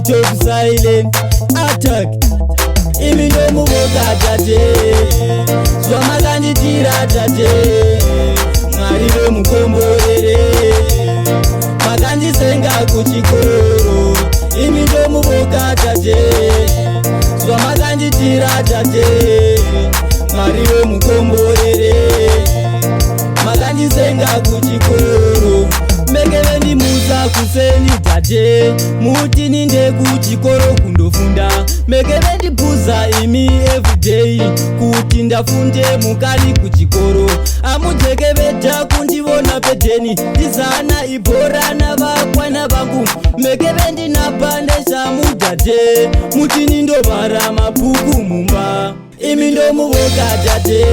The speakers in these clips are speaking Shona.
Top silent attack. Imi ndo muboka tate, swamagani tira tate. Mwariwe mukomborere, maganji senga kuchikoro. Imi ndo muboka tate, swamagani tira tate. Mwariwe mukomborere, maganji senga kuchikoro. Mekevendi muza kuseni tate, muti ninde kuchikoro kundofunda. Mekevendi puza imi everyday, kuti ndafunde mukali kuchikoro. Amujekeveta kundivona pedeni, tizana ibhora navakwana vangu. Mekevendi napandesa mudate, muti nindovhara mabhuku mumba. Imi ndo muboka tate,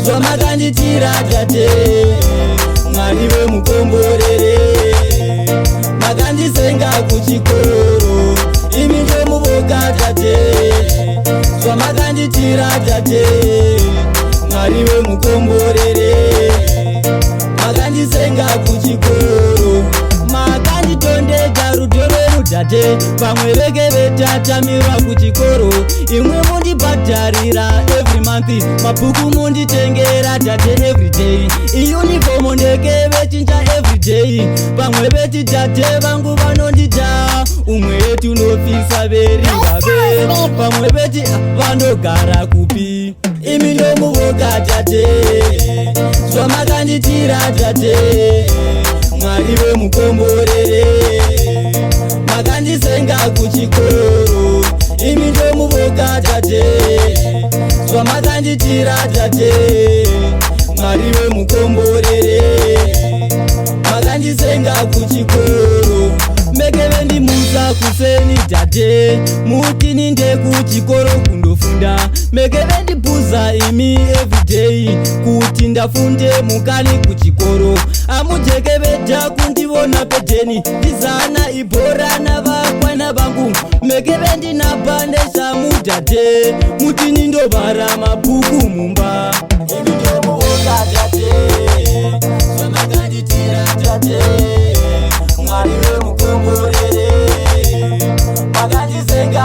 zvamakanditira tate. Mwariwe mukomborere, makandisenga kuchikoro. Imi ndo muboka tate, zvamakanditira tate. Mwariwe mukomborere, makandisenga kuchikoro. Makanditondedza rudo rwenyu tate, pamwe veke vetatamirwa kuchikoro. Imwe mundibhadharira every month, mabhuku munditengera tate everyday. Iuniform ndeke vechinja everyday, pamwe veti tate vangu vanondita. Umwe yetu nofisa veri vave, pamwe veti vanogara kupi. Imi ndo muboka tate, zvamakanditira tate. Mwariwe mukomborere, makandisenga kuchikoro. Imi ndo muboka tate, zvamakanditira tate. Mwariwe mukomborere, makandisenga kuchikoro. Mekevendi muza kuseni tate, muti ninde kuchikoro kundofunda. Mekevendi puza imi everyday, kuti ndafunde mukali kuchikoro. Amujekeveta kundivona pedeni, tizana ibhora navakwana vangu. Mekevendi napandesa mudate, muti nindovhara mabhuku mumba. Imi ndo muboka tate, zvamakanditira tate. Mwariwe mukomborere, makandisenga